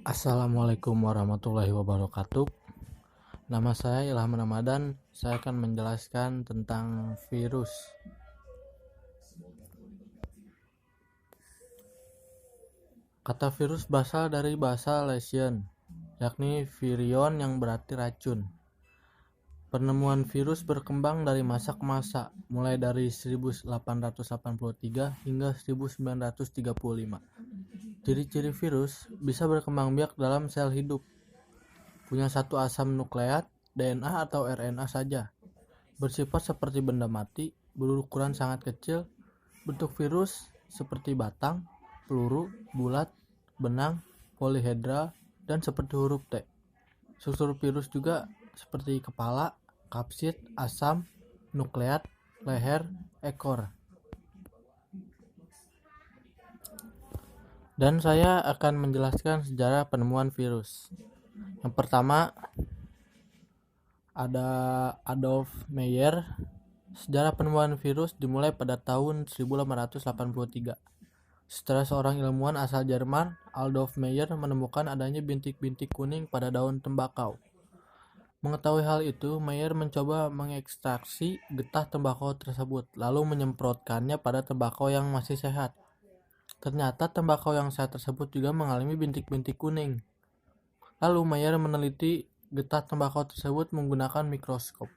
Assalamualaikum warahmatullahi wabarakatuh. Nama saya Ilham Ramadan. Saya akan menjelaskan tentang virus. Kata virus berasal dari bahasa Latin, yakni virion yang berarti racun. Penemuan virus berkembang dari masa ke masa, mulai dari 1883 hingga 1935. Ciri-ciri virus bisa berkembang biak dalam sel hidup. Punya satu asam nukleat, DNA atau RNA saja. Bersifat seperti benda mati, berukuran sangat kecil. Bentuk virus seperti batang, peluru, bulat, benang, polihedral, dan seperti huruf T. Struktur virus juga seperti kepala, kapsid, asam, nukleat, leher, ekor. Dan saya akan menjelaskan sejarah penemuan virus. Yang pertama ada Adolf Meyer. Sejarah penemuan virus dimulai pada tahun 1883. Setelah seorang ilmuwan asal Jerman, Adolf Meyer menemukan adanya bintik-bintik kuning pada daun tembakau. Mengetahui hal itu, Meyer mencoba mengekstraksi getah tembakau tersebut, lalu menyemprotkannya pada tembakau yang masih sehat. Ternyata tembakau yang sehat tersebut juga mengalami bintik-bintik kuning. Lalu Meyer meneliti getah tembakau tersebut menggunakan mikroskop.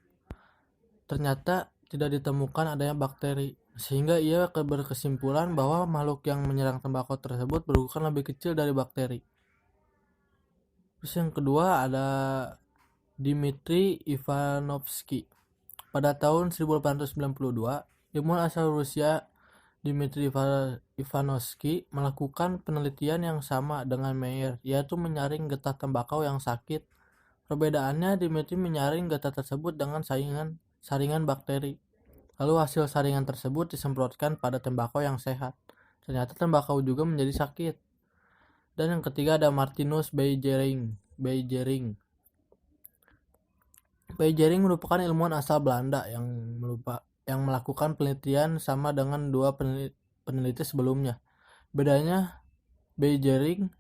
Ternyata tidak ditemukan adanya bakteri, sehingga ia berkesimpulan bahwa makhluk yang menyerang tembakau tersebut berukuran lebih kecil dari bakteri. Terus yang kedua ada Dmitri Ivanovsky. Pada tahun 1892, ilmuwan asal Rusia Dmitri Ivanovsky melakukan penelitian yang sama dengan Meyer, yaitu menyaring getah tembakau yang sakit. Perbedaannya, Dmitri menyaring getah tersebut dengan saringan bakteri. Lalu hasil saringan tersebut disemprotkan pada tembakau yang sehat. Ternyata tembakau juga menjadi sakit. Dan yang ketiga ada Martinus Beijering. Beijering merupakan ilmuwan asal Belanda yang melakukan penelitian sama dengan dua peneliti sebelumnya. Bedanya, Beijering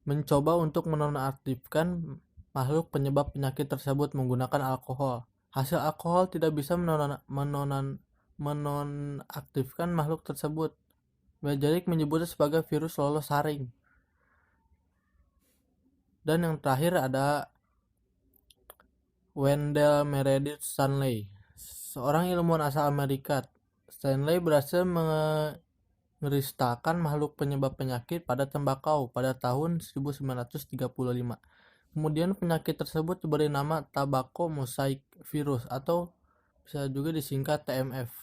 mencoba untuk menonaktifkan makhluk penyebab penyakit tersebut menggunakan alkohol. Hasil alkohol tidak bisa menonaktifkan makhluk tersebut. Beijering menyebutnya sebagai virus lolos saring. Dan yang terakhir ada Wendell Meredith Stanley, seorang ilmuwan asal Amerika. Stanley berhasil mengeristakan makhluk penyebab penyakit pada tembakau pada tahun 1935. Kemudian penyakit tersebut diberi nama tobacco mosaic virus atau bisa juga disingkat TMF.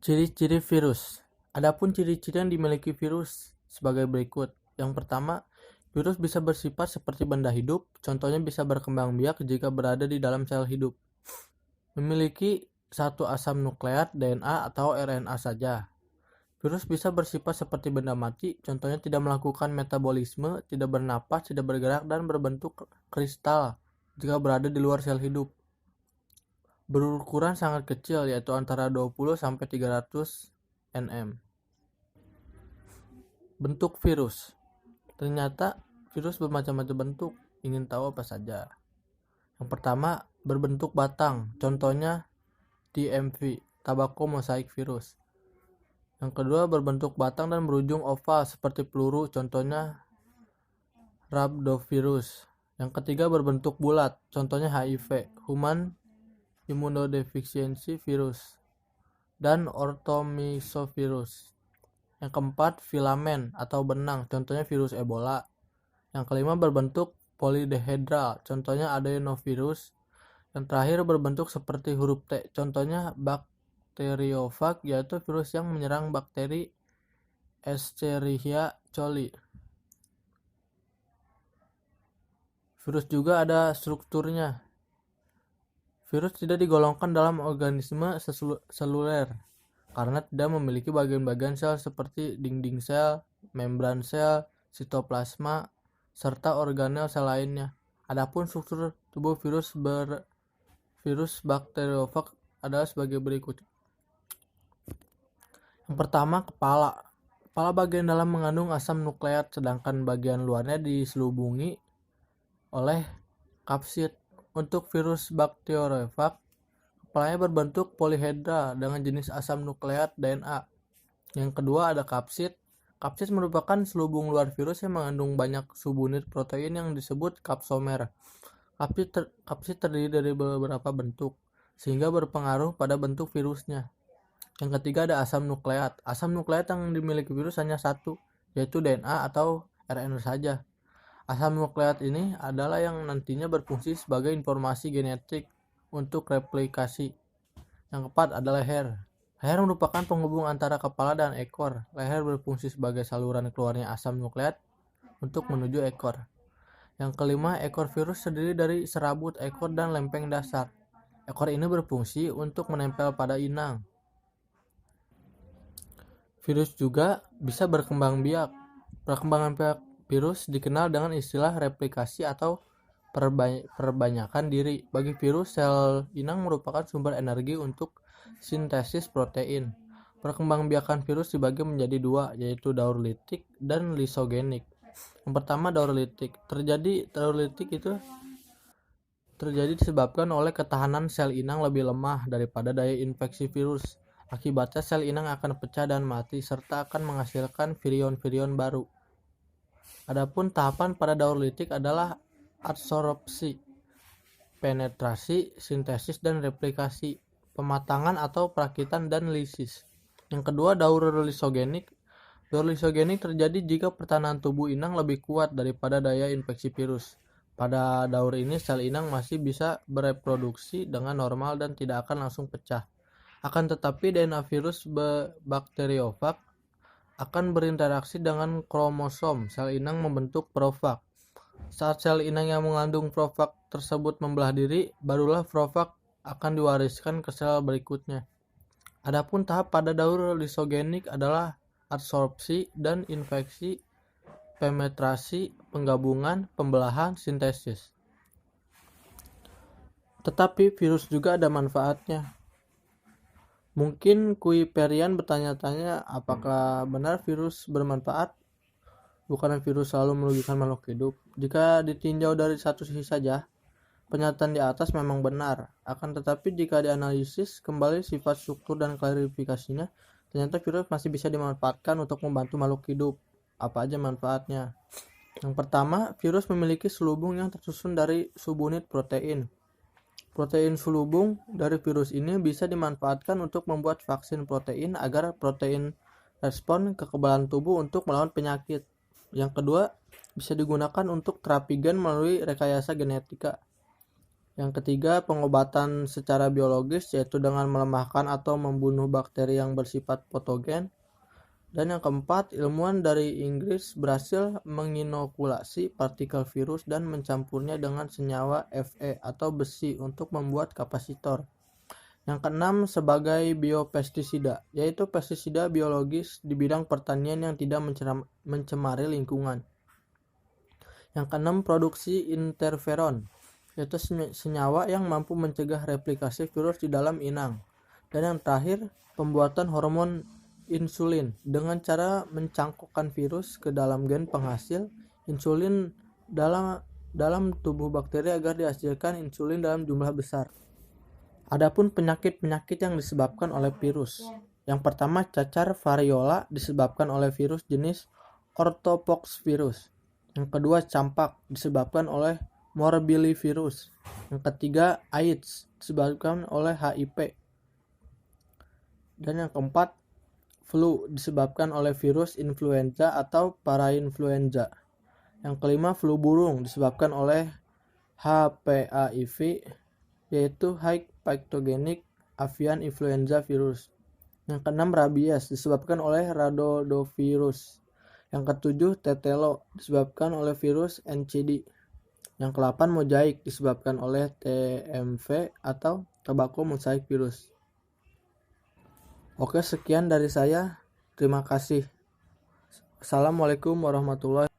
Ciri-ciri virus. Adapun ciri-ciri yang dimiliki virus sebagai berikut. Yang pertama, virus bisa bersifat seperti benda hidup, contohnya bisa berkembang biak jika berada di dalam sel hidup. Memiliki satu asam nukleat, DNA atau RNA saja. Virus bisa bersifat seperti benda mati, contohnya tidak melakukan metabolisme, tidak bernapas, tidak bergerak, dan berbentuk kristal jika berada di luar sel hidup. Berukuran sangat kecil, yaitu antara 20-300 nm. Bentuk virus. Ternyata virus bermacam-macam bentuk. Ingin tahu apa saja? Yang pertama, berbentuk batang. Contohnya TMV, tobacco mosaic virus. Yang kedua, berbentuk batang dan berujung oval seperti peluru. Contohnya rhabdovirus. Yang ketiga, berbentuk bulat. Contohnya HIV, human immunodeficiency virus, dan orthomysovirus. Yang keempat, filamen atau benang, contohnya virus Ebola. Yang kelima, berbentuk polydihedral, contohnya adenovirus. Yang terakhir, berbentuk seperti huruf T, contohnya bakteriofag, yaitu virus yang menyerang bakteri Escherichia coli. Virus juga ada strukturnya. Virus tidak digolongkan dalam organisme seluler karena tidak memiliki bagian-bagian sel seperti dinding sel, membran sel, sitoplasma, serta organel sel lainnya. Adapun struktur tubuh virus bakteriofag adalah sebagai berikut. Yang pertama, kepala. Kepala bagian dalam mengandung asam nukleat, sedangkan bagian luarnya diselubungi oleh kapsid. Untuk virus bakteriophag, kepalanya berbentuk polihedra dengan jenis asam nukleat DNA. Yang kedua ada kapsid. Kapsid merupakan selubung luar virus yang mengandung banyak subunit protein yang disebut kapsomer. Kapsid terdiri dari beberapa bentuk, sehingga berpengaruh pada bentuk virusnya. Yang ketiga ada asam nukleat. Asam nukleat yang dimiliki virus hanya satu, yaitu DNA atau RNA saja. Asam nukleat ini adalah yang nantinya berfungsi sebagai informasi genetik untuk replikasi. Yang keempat ada leher. Leher merupakan penghubung antara kepala dan ekor. Leher berfungsi sebagai saluran keluarnya asam nukleat untuk menuju ekor. Yang kelima, ekor virus terdiri dari serabut ekor dan lempeng dasar. Ekor ini berfungsi untuk menempel pada inang. Virus juga bisa berkembang biak. Perkembangan biak virus dikenal dengan istilah replikasi atau perbanyakan diri. Bagi virus, sel inang merupakan sumber energi untuk sintesis protein. Perkembangbiakan virus dibagi menjadi dua, yaitu daur litik dan lisogenik. Yang pertama, daur litik. Daur litik itu terjadi disebabkan oleh ketahanan sel inang lebih lemah daripada daya infeksi virus. Akibatnya sel inang akan pecah dan mati serta akan menghasilkan virion-virion baru. Adapun tahapan pada daur litik adalah adsorpsi, penetrasi, sintesis dan replikasi, pematangan atau perakitan dan lisis. Yang kedua, daur lisogenik. Daur lisogenik terjadi jika pertahanan tubuh inang lebih kuat daripada daya infeksi virus. Pada daur ini sel inang masih bisa bereproduksi dengan normal dan tidak akan langsung pecah. Akan tetapi DNA virus bakteriophag akan berinteraksi dengan kromosom sel inang membentuk profag. Saat sel inang yang mengandung profag tersebut membelah diri, barulah profag akan diwariskan ke sel berikutnya. Adapun tahap pada daur lisogenik adalah adsorpsi dan infeksi, penetrasi, penggabungan, pembelahan, sintesis. Tetapi virus juga ada manfaatnya. Mungkin Kuiperian bertanya-tanya apakah benar virus bermanfaat? Bukan virus selalu merugikan makhluk hidup. Jika ditinjau dari satu sisi saja, pernyataan di atas memang benar. Akan tetapi jika dianalisis kembali sifat struktur dan klarifikasinya, ternyata virus masih bisa dimanfaatkan untuk membantu makhluk hidup. Apa aja manfaatnya? Yang pertama, virus memiliki selubung yang tersusun dari subunit protein. Protein selubung dari virus ini bisa dimanfaatkan untuk membuat vaksin protein agar protein respon kekebalan tubuh untuk melawan penyakit. Yang kedua, bisa digunakan untuk terapi gen melalui rekayasa genetika. Yang ketiga, pengobatan secara biologis, yaitu dengan melemahkan atau membunuh bakteri yang bersifat patogen. Dan yang keempat, ilmuwan dari Inggris berhasil menginokulasi partikel virus dan mencampurnya dengan senyawa Fe atau besi untuk membuat kapasitor. Yang keenam, sebagai biopestisida, yaitu pestisida biologis di bidang pertanian yang tidak mencemari lingkungan. Yang keenam, produksi interferon, yaitu senyawa yang mampu mencegah replikasi virus di dalam inang. Dan yang terakhir, pembuatan hormon insulin dengan cara mencangkokkan virus ke dalam gen penghasil insulin dalam tubuh bakteri agar dihasilkan insulin dalam jumlah besar. Adapun penyakit-penyakit yang disebabkan oleh virus. Yang pertama, cacar variola disebabkan oleh virus jenis orthopoxvirus. Yang kedua, campak disebabkan oleh morbillivirus. Yang ketiga, AIDS disebabkan oleh HIV. Dan yang keempat, flu disebabkan oleh virus influenza atau parainfluenza. Yang kelima, flu burung disebabkan oleh HPAIV, yaitu High Pathogenic Avian Influenza Virus. Yang keenam, rabies disebabkan oleh rhabdovirus. Yang ketujuh, tetelo disebabkan oleh virus NCD. Yang ke-8, mozaik disebabkan oleh TMV atau tobacco mosaic virus. Oke, sekian dari saya. Terima kasih. Assalamualaikum warahmatullahi wabarakatuh.